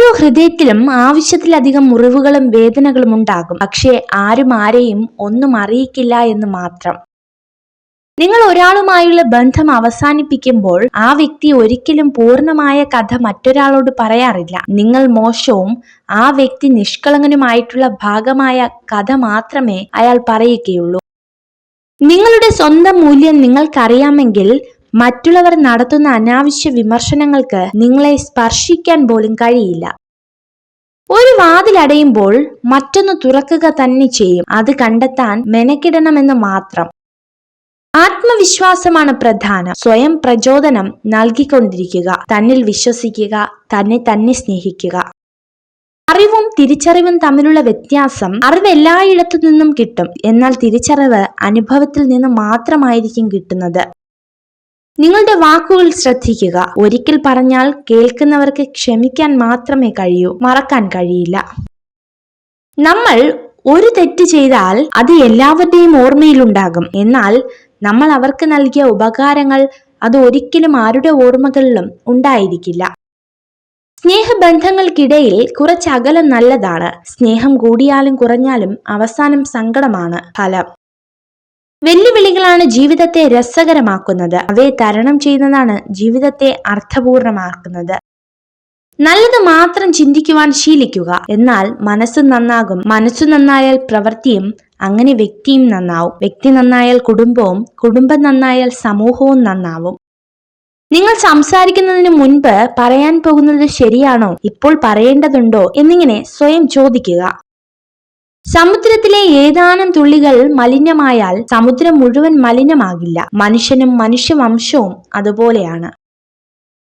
ഓരോ ഹൃദയത്തിലും ആവശ്യത്തിലധികം മുറിവുകളും വേദനകളും ഉണ്ടാകും. പക്ഷേ ആരും ആരെയും ഒന്നും അറിയിക്കില്ല എന്ന് മാത്രം. നിങ്ങൾ ഒരാളുമായുള്ള ബന്ധം അവസാനിപ്പിക്കുമ്പോൾ ആ വ്യക്തി ഒരിക്കലും പൂർണ്ണമായ കഥ മറ്റൊരാളോട് പറയാറില്ല. നിങ്ങൾ മോശവും ആ വ്യക്തി നിഷ്കളങ്കനുമായിട്ടുള്ള ഭാഗമായ കഥ മാത്രമേ അയാൾ പറയുകയുള്ളൂ. നിങ്ങളുടെ സ്വന്തം മൂല്യം നിങ്ങൾക്കറിയാമെങ്കിൽ മറ്റുള്ളവർ നടത്തുന്ന അനാവശ്യ വിമർശനങ്ങൾക്ക് നിങ്ങളെ സ്പർശിക്കാൻ പോലും കഴിയില്ല. ഒരു വാതിലടയുമ്പോൾ മറ്റൊന്ന് തുറക്കുക തന്നെ ചെയ്യും. അത് കണ്ടെത്താൻ മെനക്കിടണമെന്ന് മാത്രം. ആത്മവിശ്വാസമാണ് പ്രധാനം. സ്വയം പ്രചോദനം നൽകിക്കൊണ്ടിരിക്കുക, തന്നിൽ വിശ്വസിക്കുക, തന്നെ സ്നേഹിക്കുക. അറിവും തിരിച്ചറിവും തമ്മിലുള്ള വ്യത്യാസം: അറിവ് എല്ലായിടത്തു നിന്നും കിട്ടും, എന്നാൽ തിരിച്ചറിവ് അനുഭവത്തിൽ നിന്ന് മാത്രമായിരിക്കും കിട്ടുന്നത്. നിങ്ങളുടെ വാക്കുകൾ ശ്രദ്ധിക്കുക. ഒരിക്കൽ പറഞ്ഞാൽ കേൾക്കുന്നവർക്ക് ക്ഷമിക്കാൻ മാത്രമേ കഴിയൂ, മറക്കാൻ കഴിയില്ല. നമ്മൾ ഒരു തെറ്റ് ചെയ്താൽ അത് എല്ലാവരുടെയും ഓർമ്മയിലുണ്ടാകും. എന്നാൽ നമ്മൾ അവർക്ക് നൽകിയ ഉപകാരങ്ങൾ അത് ഒരിക്കലും ആരുടെ ഓർമ്മകളിലും ഉണ്ടായിരിക്കില്ല. സ്നേഹബന്ധങ്ങൾക്കിടയിൽ കുറച്ച് അകലം നല്ലതാണ്. സ്നേഹം കൂടിയാലും കുറഞ്ഞാലും അവസാനം സങ്കടമാണ് ഫലം. വെല്ലുവിളികളാണ് ജീവിതത്തെ രസകരമാക്കുന്നത്. അവയെ തരണം ചെയ്യുന്നതാണ് ജീവിതത്തെ അർത്ഥപൂർണമാക്കുന്നത്. നല്ലത് മാത്രം ചിന്തിക്കുവാൻ ശീലിക്കുക, എന്നാൽ മനസ്സ് നന്നാകും. മനസ്സു നന്നായാൽ പ്രവൃത്തിയും, അങ്ങനെ വ്യക്തിയും നന്നാവും. വ്യക്തി നന്നായാൽ കുടുംബവും, കുടുംബം നന്നായാൽ സമൂഹവും നന്നാവും. നിങ്ങൾ സംസാരിക്കുന്നതിന് മുൻപ് പറയാൻ പോകുന്നത് ശരിയാണോ, ഇപ്പോൾ പറയേണ്ടതുണ്ടോ എന്നിങ്ങനെ സ്വയം ചോദിക്കുക. സമുദ്രത്തിലെ ഏതാനും തുള്ളികൾ മലിനമായാൽ സമുദ്രം മുഴുവൻ മലിനമാകില്ല. മനുഷ്യനും മനുഷ്യവംശവും അതുപോലെയാണ്.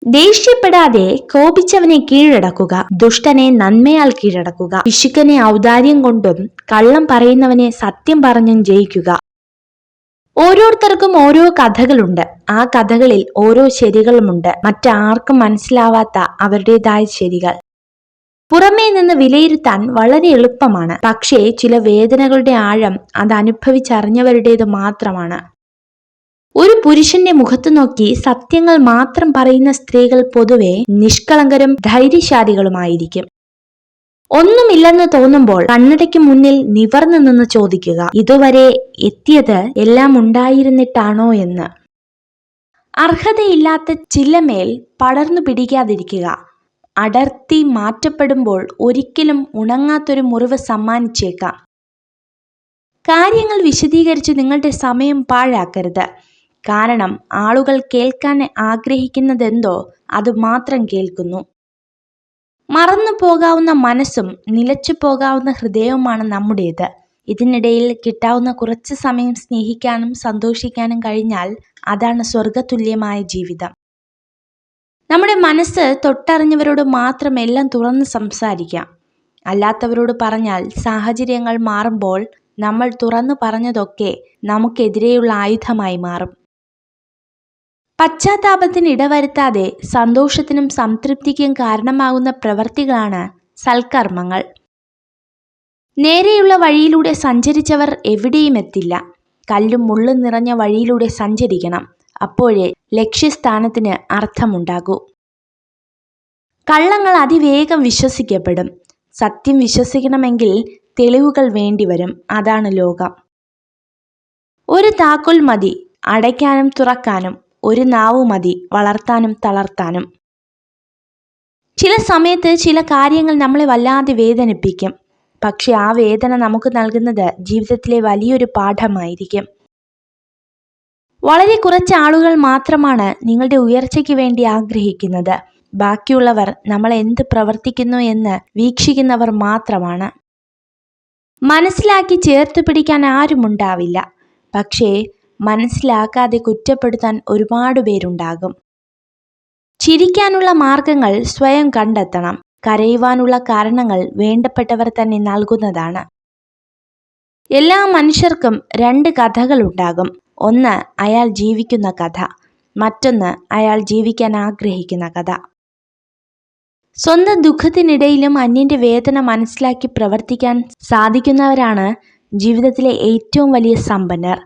ദേഷ്യപ്പെടാതെ കോപിച്ചവനെ കീഴടക്കുക, ദുഷ്ടനെ നന്മയാൽ കീഴടക്കുക, പിശുക്കനെ ഔദാര്യം കൊണ്ടും കള്ളം പറയുന്നവനെ സത്യം പറഞ്ഞും ജയിക്കുക. ഓരോരുത്തർക്കും ഓരോ കഥകളുണ്ട്. ആ കഥകളിൽ ഓരോ ശരികളുമുണ്ട്, മറ്റാർക്കും മനസ്സിലാവാത്ത അവരുടേതായ ശരികൾ. പുറമേ നിന്ന് വിലയിരുത്താൻ വളരെ എളുപ്പമാണ്, പക്ഷേ ചില വേദനകളുടെ ആഴം അത് അനുഭവിച്ചറിഞ്ഞവരുടേത് മാത്രമാണ്. ഒരു പുരുഷന്റെ മുഖത്ത് നോക്കി സത്യങ്ങൾ മാത്രം പറയുന്ന സ്ത്രീകൾ പൊതുവെ നിഷ്കളങ്കരും ധൈര്യശാലികളുമായിരിക്കും. ഒന്നുമില്ലെന്ന് തോന്നുമ്പോൾ കണ്ണടയ്ക്ക് മുന്നിൽ നിവർന്നു നിന്ന് ചോദിക്കുക, ഇതുവരെ എത്തിയത് എല്ലാം ഉണ്ടായിരുന്നിട്ടാണോ എന്ന്. അർഹതയില്ലാത്ത ചില്ലമേൽ പടർന്നു പിടിക്കാതിരിക്കുക. അടർത്തി മാറ്റപ്പെടുമ്പോൾ ഒരിക്കലും ഉണങ്ങാത്തൊരു മുറിവ് സമ്മാനിച്ചേക്കാം. കാര്യങ്ങൾ വിശദീകരിച്ച് നിങ്ങളുടെ സമയം പാഴാക്കരുത്. കാരണം ആളുകൾ കേൾക്കാൻ ആഗ്രഹിക്കുന്നതെന്തോ അത് മാത്രം കേൾക്കുന്നു. മറന്നു പോകാവുന്ന മനസ്സും നിലച്ചു പോകാവുന്ന ഹൃദയവുമാണ് നമ്മുടേത്. ഇതിനിടയിൽ കിട്ടാവുന്ന കുറച്ച് സമയം സ്നേഹിക്കാനും സന്തോഷിക്കാനും കഴിഞ്ഞാൽ അതാണ് സ്വർഗതുല്യമായ ജീവിതം. നമ്മുടെ മനസ്സ് തൊട്ടറിഞ്ഞവരോട് മാത്രം എല്ലാം തുറന്ന് സംസാരിക്കാം. അല്ലാത്തവരോട് പറഞ്ഞാൽ സാഹചര്യങ്ങൾ മാറുമ്പോൾ നമ്മൾ തുറന്നു പറഞ്ഞതൊക്കെ നമുക്കെതിരെയുള്ള ആയുധമായി മാറും. പശ്ചാത്താപത്തിന് ഇടവരുത്താതെ സന്തോഷത്തിനും സംതൃപ്തിക്കും കാരണമാകുന്ന പ്രവൃത്തികളാണ് സൽക്കർമ്മങ്ങൾ. നേരെയുള്ള വഴിയിലൂടെ സഞ്ചരിച്ചവർ എവിടെയും എത്തില്ല. കല്ലും മുള്ളും നിറഞ്ഞ വഴിയിലൂടെ സഞ്ചരിക്കണം, അപ്പോഴേ ലക്ഷ്യസ്ഥാനത്തിന് അർത്ഥമുണ്ടാകൂ. കള്ളങ്ങൾ അതിവേഗം വിശ്വസിക്കപ്പെടും. സത്യം വിശ്വസിക്കണമെങ്കിൽ തെളിവുകൾ വേണ്ടിവരും. അതാണ് ലോകം. ഒരു താക്കോൽ മതി അടയ്ക്കാനും തുറക്കാനും, ഒരു നാവു മതി വളർത്താനും തളർത്താനും. ചില സമയത്ത് ചില കാര്യങ്ങൾ നമ്മളെ വല്ലാതെ വേദനിപ്പിക്കും. പക്ഷെ ആ വേദന നമുക്ക് നൽകുന്നത് ജീവിതത്തിലെ വലിയൊരു പാഠമായിരിക്കും. വളരെ കുറച്ച് ആളുകൾ മാത്രമാണ് നിങ്ങളുടെ ഉയർച്ചയ്ക്ക് വേണ്ടി ആഗ്രഹിക്കുന്നത്. ബാക്കിയുള്ളവർ നമ്മൾ എന്ത് പ്രവർത്തിക്കുന്നു എന്ന് വീക്ഷിക്കുന്നവർ മാത്രമാണ്. മനസ്സിലാക്കി ചേർത്ത് പിടിക്കാൻ ആരുമുണ്ടാവില്ല, പക്ഷേ മനസ്സിലാക്കാതെ കുറ്റപ്പെടുത്താൻ ഒരുപാട് പേരുണ്ടാകും. ചിരിക്കാനുള്ള മാർഗങ്ങൾ സ്വയം കണ്ടെത്തണം. കരയുവാനുള്ള കാരണങ്ങൾ വേണ്ടപ്പെട്ടവർ തന്നെ നൽകുന്നതാണ്. എല്ലാ മനുഷ്യർക്കും രണ്ട് കഥകളുണ്ടാകും. ഒന്ന് അയാൾ ജീവിക്കുന്ന കഥ, മറ്റൊന്ന് അയാൾ ജീവിക്കാൻ ആഗ്രഹിക്കുന്ന കഥ. സ്വന്തം ദുഃഖത്തിനിടയിലും അന്യന്റെ വേദന മനസ്സിലാക്കി പ്രവർത്തിക്കാൻ സാധിക്കുന്നവരാണ് ജീവിതത്തിലെ ഏറ്റവും വലിയ സമ്പന്നർ.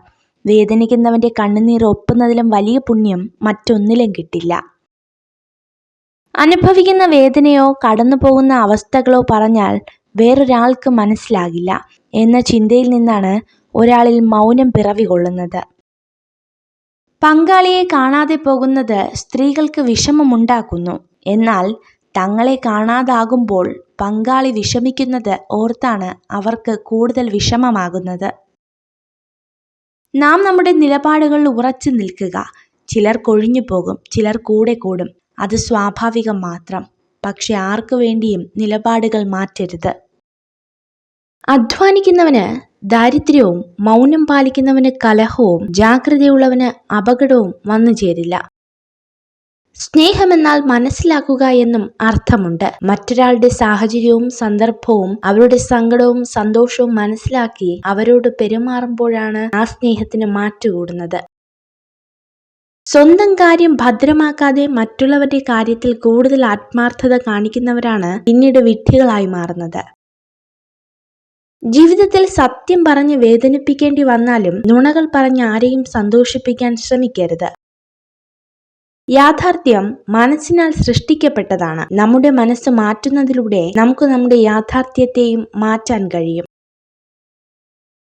വേദനിക്കുന്നവന്റെ കണ്ണുനീർ ഒപ്പുന്നതിലും വലിയ പുണ്യം മറ്റൊന്നിലും കിട്ടില്ല. അനുഭവിക്കുന്ന വേദനയോ കടന്നു പോകുന്ന അവസ്ഥകളോ പറഞ്ഞാൽ വേറൊരാൾക്ക് മനസ്സിലാകില്ല എന്ന ചിന്തയിൽ നിന്നാണ് ഒരാളിൽ മൗനം പിറവികൊള്ളുന്നത്. പങ്കാളിയെ കാണാതെ പോകുന്നത് സ്ത്രീകൾക്ക് വിഷമമുണ്ടാക്കുന്നു. എന്നാൽ തങ്ങളെ കാണാതാകുമ്പോൾ പങ്കാളി വിഷമിക്കുന്നത് ഓർത്താണ് അവർക്ക് കൂടുതൽ വിഷമമാകുന്നത്. നാം നമ്മുടെ നിലപാടുകളിൽ ഉറച്ചു നിൽക്കുക. ചിലർ കൊഴിഞ്ഞു പോകും, ചിലർ കൂടെ കൂടും. അത് സ്വാഭാവികം മാത്രം. പക്ഷെ ആർക്കു വേണ്ടിയും നിലപാടുകൾ മാറ്റരുത്. അധ്വാനിക്കുന്നവന് ദാരിദ്ര്യവും മൗനം പാലിക്കുന്നവന് കലഹവും ജാഗ്രതയുള്ളവന് അപകടവും വന്നു ചേരില്ല. സ്നേഹമെന്നാൽ മനസ്സിലാക്കുക എന്നും അർത്ഥമുണ്ട്. മറ്റൊരാളുടെ സാഹചര്യവും സന്ദർഭവും അവരുടെ സങ്കടവും സന്തോഷവും മനസ്സിലാക്കി അവരോട് പെരുമാറുമ്പോഴാണ് ആ സ്നേഹത്തിന് മാറ്റുകൂടുന്നത്. സ്വന്തം കാര്യം ഭദ്രമാക്കാതെ മറ്റുള്ളവരുടെ കാര്യത്തിൽ കൂടുതൽ ആത്മാർത്ഥത കാണിക്കുന്നവരാണ് പിന്നീട് വിഡ്ഢികളായി മാറുന്നത്. ജീവിതത്തിൽ സത്യം പറഞ്ഞ് വേദനിപ്പിക്കേണ്ടി വന്നാലും നുണകൾ പറഞ്ഞ് ആരെയും സന്തോഷിപ്പിക്കാൻ ശ്രമിക്കരുത്. യാഥാർത്ഥ്യം മനസ്സിനാൽ സൃഷ്ടിക്കപ്പെട്ടതാണ്. നമ്മുടെ മനസ്സ് മാറ്റുന്നതിലൂടെ നമുക്ക് നമ്മുടെ യാഥാർത്ഥ്യത്തെയും മാറ്റാൻ കഴിയും.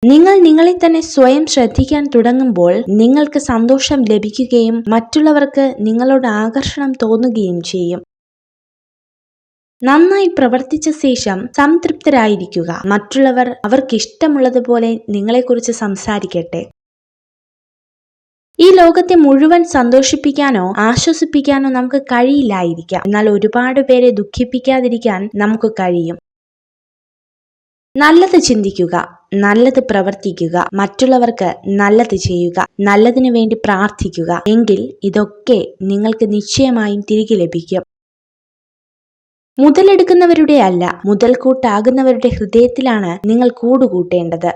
നിങ്ങൾ നിങ്ങളെ തന്നെ സ്വയം ശ്രദ്ധിക്കാൻ തുടങ്ങുമ്പോൾ നിങ്ങൾക്ക് സന്തോഷം ലഭിക്കുകയും മറ്റുള്ളവർക്ക് നിങ്ങളോട് ആകർഷണം തോന്നുകയും ചെയ്യും. നന്നായി പ്രവർത്തിച്ച ശേഷം സംതൃപ്തരായിരിക്കുക. മറ്റുള്ളവർ അവർക്കിഷ്ടമുള്ളതുപോലെ നിങ്ങളെക്കുറിച്ച് സംസാരിക്കട്ടെ. ഈ ലോകത്തെ മുഴുവൻ സന്തോഷിപ്പിക്കാനോ ആശ്വസിപ്പിക്കാനോ നമുക്ക് കഴിയില്ലായിരിക്കാം. എന്നാൽ ഒരുപാട് പേരെ ദുഃഖിപ്പിക്കാതിരിക്കാൻ നമുക്ക് കഴിയും. നല്ലത് ചിന്തിക്കുക, നല്ലത് പ്രവർത്തിക്കുക, മറ്റുള്ളവർക്ക് നല്ലത് ചെയ്യുക, നല്ലതിനു വേണ്ടി പ്രാർത്ഥിക്കുക. എങ്കിൽ ഇതൊക്കെ നിങ്ങൾക്ക് നിശ്ചയമായും തിരികെ ലഭിക്കും. മുതലെടുക്കുന്നവരുടെ അല്ല, മുതൽക്കൂട്ടാകുന്നവരുടെ ഹൃദയത്തിലാണ് നിങ്ങൾ കൂടുകൂട്ടേണ്ടത്.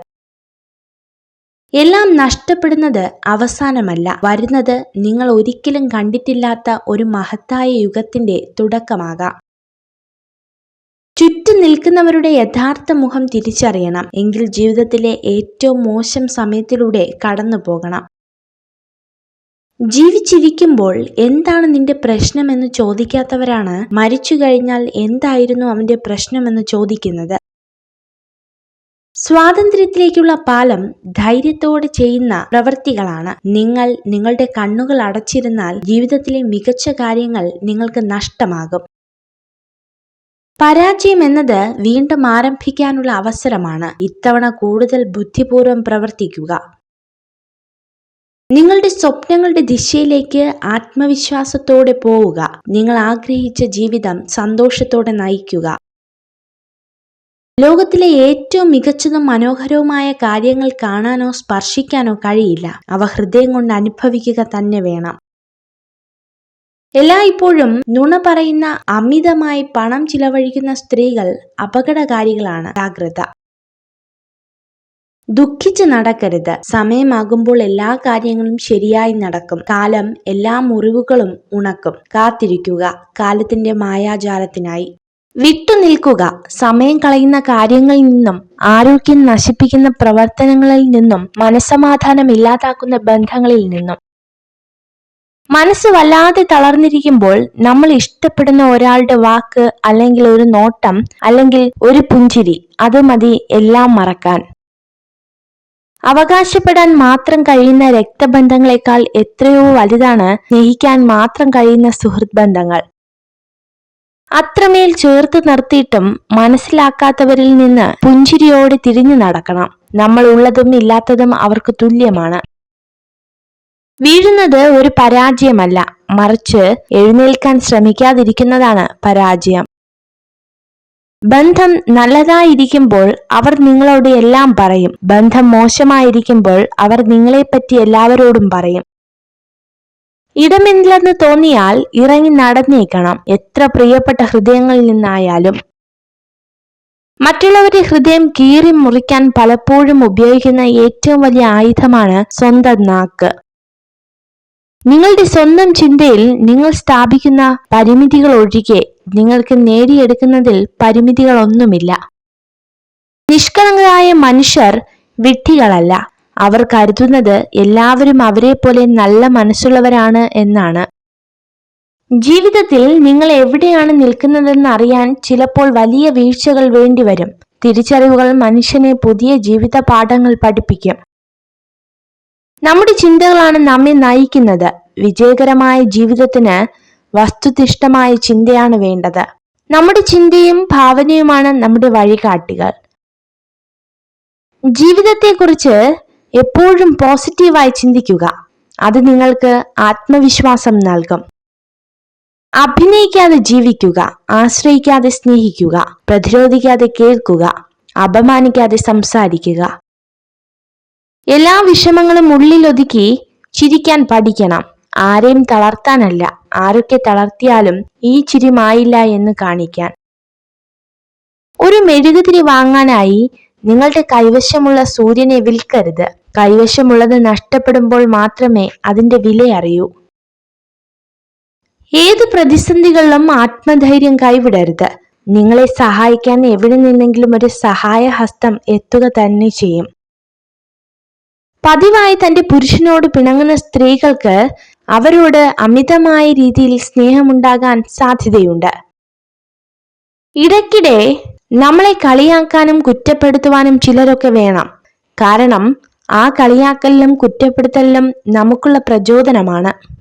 എല്ലാം നഷ്ടപ്പെടുന്നത് അവസാനമല്ല, വരുന്നത് നിങ്ങൾ ഒരിക്കലും കണ്ടിട്ടില്ലാത്ത ഒരു മഹത്തായ യുഗത്തിന്റെ തുടക്കമാകാം. ചുറ്റും നിൽക്കുന്നവരുടെ യഥാർത്ഥ മുഖം തിരിച്ചറിയണം. എങ്കിൽ ജീവിതത്തിലെ ഏറ്റവും മോശം സമയത്തിലൂടെ കടന്നു പോകണം. ജീവിച്ചിരിക്കുമ്പോൾ എന്താണ് നിന്റെ പ്രശ്നമെന്ന് ചോദിക്കാത്തവരാണ് മരിച്ചു കഴിഞ്ഞാൽ എന്തായിരുന്നു അവന്റെ പ്രശ്നമെന്ന് ചോദിക്കുന്നത്. സ്വാതന്ത്ര്യത്തിലേക്കുള്ള പാലം ധൈര്യത്തോടെ ചെയ്യുന്ന പ്രവൃത്തികളാണ്. നിങ്ങൾ നിങ്ങളുടെ കണ്ണുകൾ അടച്ചിരുന്നാൽ ജീവിതത്തിലെ മികച്ച കാര്യങ്ങൾ നിങ്ങൾക്ക് നഷ്ടമാകും. പരാജയം എന്നത് വീണ്ടും ആരംഭിക്കാനുള്ള അവസരമാണ്. ഇത്തവണ കൂടുതൽ ബുദ്ധിപൂർവ്വം പ്രവർത്തിക്കുക. നിങ്ങളുടെ സ്വപ്നങ്ങളുടെ ദിശയിലേക്ക് ആത്മവിശ്വാസത്തോടെ പോവുക. നിങ്ങൾ ആഗ്രഹിച്ച ജീവിതം സന്തോഷത്തോടെ നയിക്കുക. ലോകത്തിലെ ഏറ്റവും മികച്ചതും മനോഹരവുമായ കാര്യങ്ങൾ കാണാനോ സ്പർശിക്കാനോ കഴിയില്ല. അവ ഹൃദയം കൊണ്ട് അനുഭവിക്കുക തന്നെ വേണം. എല്ലായ്പ്പോഴും നുണ പറയുന്ന, അമിതമായി പണം ചിലവഴിക്കുന്ന സ്ത്രീകൾ അപകടകാരികളാണ്. ജാഗ്രത. ദുഃഖിച്ച് നടക്കരുത്. സമയമാകുമ്പോൾ എല്ലാ കാര്യങ്ങളും ശരിയായി നടക്കും. കാലം എല്ലാ മുറിവുകളും ഉണക്കും. കാത്തിരിക്കുക കാലത്തിന്റെ മായാജാലത്തിനായി. വിട്ടുനിൽക്കുക. സമയം കളയുന്ന കാര്യങ്ങളിൽ നിന്നും, ആരോഗ്യം നശിപ്പിക്കുന്ന പ്രവർത്തനങ്ങളിൽ നിന്നും, മനസ്സമാധാനം ഇല്ലാതാക്കുന്ന ബന്ധങ്ങളിൽ നിന്നും. മനസ്സ് വല്ലാതെ തളർന്നിരിക്കുമ്പോൾ നമ്മൾ ഇഷ്ടപ്പെടുന്ന ഒരാളുടെ വാക്ക്, അല്ലെങ്കിൽ ഒരു നോട്ടം, അല്ലെങ്കിൽ ഒരു പുഞ്ചിരി, അത് മതി എല്ലാം മറക്കാൻ. അവകാശപ്പെടാൻ മാത്രം കഴിയുന്ന രക്തബന്ധങ്ങളെക്കാൾ എത്രയോ വലുതാണ് സ്നേഹിക്കാൻ മാത്രം കഴിയുന്ന സുഹൃത്ത് ബന്ധങ്ങൾ. അത്രമേൽ ചേർത്ത് നിർത്തിയിട്ടും മനസ്സിലാക്കാത്തവരിൽ നിന്ന് പുഞ്ചിരിയോടെ തിരിഞ്ഞു നടക്കണം. നമ്മൾ ഉള്ളതും ഇല്ലാത്തതും അവർക്ക് തുല്യമാണ്. വീഴുന്നത് ഒരു പരാജയമല്ല, മറിച്ച് എഴുന്നേൽക്കാൻ ശ്രമിക്കാതിരിക്കുന്നതാണ് പരാജയം. ബന്ധം നല്ലതായിരിക്കുമ്പോൾ അവർ നിങ്ങളോട് എല്ലാം പറയും. ബന്ധം മോശമായിരിക്കുമ്പോൾ അവർ നിങ്ങളെപ്പറ്റി എല്ലാവരോടും പറയും. ഇടമില്ലെന്ന് തോന്നിയാൽ ഇറങ്ങി നടന്നേക്കണം, എത്ര പ്രിയപ്പെട്ട ഹൃദയങ്ങളിൽ നിന്നായാലും. മറ്റുള്ളവരുടെ ഹൃദയം കീറി മുറിക്കാൻ പലപ്പോഴും ഉപയോഗിക്കുന്ന ഏറ്റവും വലിയ ആയുധമാണ് സ്വന്തം നാക്ക്. നിങ്ങളുടെ സ്വന്തം ചിന്തയിൽ നിങ്ങൾ സ്ഥാപിക്കുന്ന പരിമിതികൾ ഒഴികെ നിങ്ങൾക്ക് നേടിയെടുക്കുന്നതിൽ പരിമിതികളൊന്നുമില്ല. നിഷ്കളങ്കരായ മനുഷ്യർ വിഡ്ഢികളല്ല. അവർ കരുതുന്നത് എല്ലാവരും അവരെ പോലെ നല്ല മനസ്സുള്ളവരാണ് എന്നാണ്. ജീവിതത്തിൽ നിങ്ങൾ എവിടെയാണ് നിൽക്കുന്നതെന്ന് അറിയാൻ ചിലപ്പോൾ വലിയ വീഴ്ചകൾ വേണ്ടിവരും. തിരിച്ചറിവുകൾ മനുഷ്യനെ പുതിയ ജീവിത പാഠങ്ങൾ പഠിപ്പിക്കും. നമ്മുടെ ചിന്തകളാണ് നമ്മെ നയിക്കുന്നത്. വിജയകരമായ ജീവിതത്തിന് വസ്തുനിഷ്ഠമായ ചിന്തയാണ് വേണ്ടത്. നമ്മുടെ ചിന്തയും ഭാവനയുമാണ് നമ്മുടെ വഴികാട്ടികൾ. ജീവിതത്തെക്കുറിച്ച് എപ്പോഴും പോസിറ്റീവായി ചിന്തിക്കുക. അത് നിങ്ങൾക്ക് ആത്മവിശ്വാസം നൽകും. അഭിനയിക്കാതെ ജീവിക്കുക, ആശ്രയിക്കാതെ സ്നേഹിക്കുക, പ്രതിരോധിക്കാതെ കേൾക്കുക, അപമാനിക്കാതെ സംസാരിക്കുക. എല്ലാ വിഷമങ്ങളും ഉള്ളിലൊതുക്കി ചിരിക്കാൻ പഠിക്കണം. ആരെയും തളർത്താനല്ല, ആരൊക്കെ തളർത്തിയാലും ഈ ചിരി മായില്ല എന്ന് കാണിക്കാൻ. ഒരു മെഴുകുതിരി വാങ്ങാനായി നിങ്ങളുടെ കൈവശമുള്ള സൂര്യനെ വിൽക്കരുത്. കൈവശമുള്ളത് നഷ്ടപ്പെടുമ്പോൾ മാത്രമേ അതിന്റെ വില അറിയൂ. ഏത് പ്രതിസന്ധികളിലും ആത്മധൈര്യം കൈവിടരുത്. നിങ്ങളെ സഹായിക്കാൻ എവിടെ നിന്നെങ്കിലും ഒരു സഹായ ഹസ്തം എത്തുക തന്നെ ചെയ്യും. പതിവായി തന്റെ പുരുഷനോട് പിണങ്ങുന്ന സ്ത്രീകൾക്ക് അവരോട് അമിതമായ രീതിയിൽ സ്നേഹമുണ്ടാകാൻ സാധ്യതയുണ്ട്. ഇടയ്ക്കിടെ നമ്മളെ കളിയാക്കാനും കുറ്റപ്പെടുത്തുവാനും ചിലരൊക്കെ വേണം. കാരണം ആ കളിയാക്കലിലും കുറ്റപ്പെടുത്തലിലും നമുക്കുള്ള പ്രചോദനമാണ്.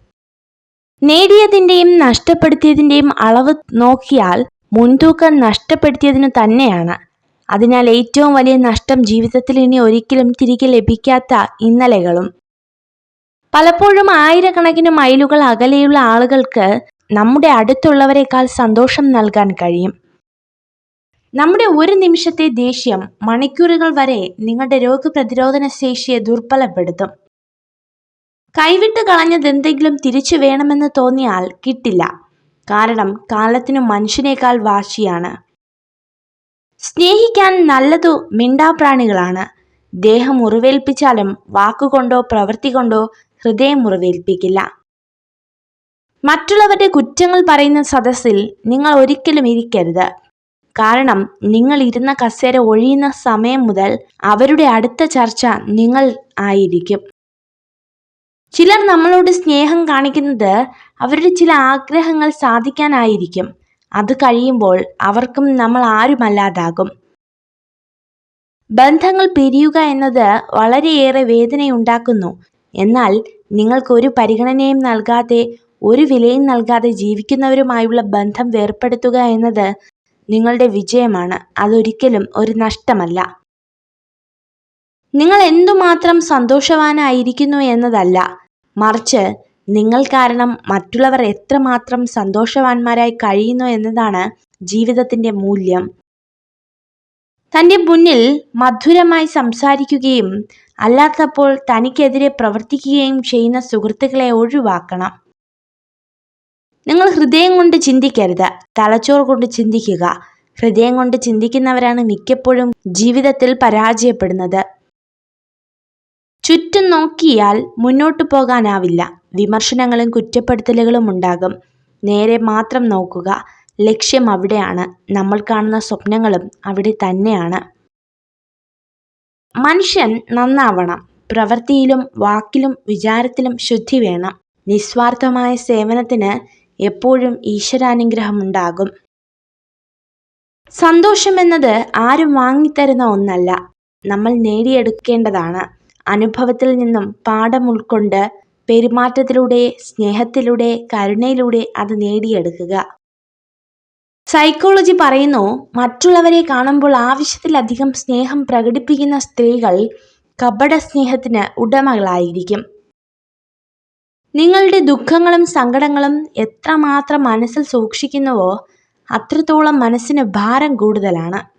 നേടിയതിന്റെയും നഷ്ടപ്പെടുത്തിയതിന്റെയും അളവ് നോക്കിയാൽ മുൻതൂക്കം നഷ്ടപ്പെടുത്തിയതിനു തന്നെയാണ്. അതിനാൽ ഏറ്റവും വലിയ നഷ്ടം ജീവിതത്തിൽ ഇനി ഒരിക്കലും തിരികെ ലഭിക്കാത്ത ഇന്നലെകളും. പലപ്പോഴും ആയിരക്കണക്കിന് മൈലുകൾ അകലെയുള്ള ആളുകൾക്ക് നമ്മുടെ അടുത്തുള്ളവരെക്കാൾ സന്തോഷം നൽകാൻ കഴിയും. നമ്മുടെ ഒരു നിമിഷത്തെ ദേഷ്യം മണിക്കൂറുകൾ വരെ നിങ്ങളുടെ രോഗപ്രതിരോധന ശേഷിയെ ദുർബലപ്പെടുത്തും. കൈവിട്ട് കളഞ്ഞതെന്തെങ്കിലും തിരിച്ചു വേണമെന്ന് തോന്നിയാൽ കിട്ടില്ല. കാരണം കാലത്തിനു മനുഷ്യനേക്കാൾ വാശിയാണ്. സ്നേഹിക്കാൻ നല്ലതു മിണ്ടാപ്രാണികളാണ്. ദേഹം മുറിവേൽപ്പിച്ചാലും വാക്കുകൊണ്ടോ പ്രവൃത്തി കൊണ്ടോ ഹൃദയം മുറിവേൽപ്പിക്കില്ല. മറ്റുള്ളവരുടെ കുറ്റങ്ങൾ പറയുന്ന സദസ്സിൽ നിങ്ങൾ ഒരിക്കലും ഇരിക്കരുത്. കാരണം നിങ്ങൾ ഇരുന്ന കസേര ഒഴിയുന്ന സമയം മുതൽ അവരുടെ അടുത്ത ചർച്ച നിങ്ങൾ ആയിരിക്കും. ചിലർ നമ്മളോട് സ്നേഹം കാണിക്കുന്നത് അവരുടെ ചില ആഗ്രഹങ്ങൾ സാധിക്കാനായിരിക്കും. അത് കഴിയുമ്പോൾ അവർക്കും നമ്മൾ ആരുമല്ലാതാകും. ബന്ധങ്ങൾ പിരിയുക എന്നത് വളരെയേറെ വേദനയുണ്ടാക്കുന്നു. എന്നാൽ നിങ്ങൾക്ക് ഒരു പരിഗണനയും നൽകാതെ, ഒരു വിലയും നൽകാതെ ജീവിക്കുന്നവരുമായുള്ള ബന്ധം വേർപെടുത്തുക എന്നത് നിങ്ങളുടെ വിജയമാണ്. അതൊരിക്കലും ഒരു നഷ്ടമല്ല. നിങ്ങൾ എന്തുമാത്രം സന്തോഷവാനായിരിക്കുന്നു എന്നതല്ല, മറിച്ച് നിങ്ങൾ കാരണം മറ്റുള്ളവർ എത്രമാത്രം സന്തോഷവാന്മാരായി കഴിയുന്നു എന്നതാണ് ജീവിതത്തിന്റെ മൂല്യം. തന്റെ മുന്നിൽ മധുരമായി സംസാരിക്കുകയും അല്ലാത്തപ്പോൾ തനിക്കെതിരെ പ്രവർത്തിക്കുകയും ചെയ്യുന്ന സുഹൃത്തുക്കളെ ഒഴിവാക്കണം. നിങ്ങൾ ഹൃദയം കൊണ്ട് ചിന്തിക്കരുത്, തലച്ചോർ കൊണ്ട് ചിന്തിക്കുക. ഹൃദയം കൊണ്ട് ചിന്തിക്കുന്നവരാണ് മിക്കപ്പോഴും ജീവിതത്തിൽ പരാജയപ്പെടുന്നത്. ചുറ്റും നോക്കിയാൽ മുന്നോട്ടു പോകാനാവില്ല. വിമർശനങ്ങളും കുറ്റപ്പെടുത്തലുകളും ഉണ്ടാകും. നേരെ മാത്രം നോക്കുക. ലക്ഷ്യം അവിടെയാണ്. നമ്മൾ കാണുന്ന സ്വപ്നങ്ങളും അവിടെ തന്നെയാണ്. മനുഷ്യൻ നന്നാവണം. പ്രവൃത്തിയിലും വാക്കിലും വിചാരത്തിലും ശുദ്ധി വേണം. നിസ്വാർത്ഥമായ സേവനത്തിന് എപ്പോഴും ഈശ്വരാനുഗ്രഹം ഉണ്ടാകും. സന്തോഷമെന്നത് ആരും വാങ്ങിത്തരുന്ന ഒന്നല്ല, നമ്മൾ നേടിയെടുക്കേണ്ടതാണ്. അനുഭവത്തിൽ നിന്നും പാഠം ഉൾക്കൊണ്ട് പെരുമാറ്റത്തിലൂടെ, സ്നേഹത്തിലൂടെ, കരുണയിലൂടെ അത് നേടിയെടുക്കുക. സൈക്കോളജി പറയുന്നു, മറ്റുള്ളവരെ കാണുമ്പോൾ ആവശ്യത്തിലധികം സ്നേഹം പ്രകടിപ്പിക്കുന്ന സ്ത്രീകൾ കപട സ്നേഹത്തിന് ഉടമകളായിരിക്കും. നിങ്ങളുടെ ദുഃഖങ്ങളും സങ്കടങ്ങളും എത്രമാത്രം മനസ്സിൽ സൂക്ഷിക്കുന്നുവോ അത്രത്തോളം മനസ്സിന് ഭാരം കൂടുതലാണ്.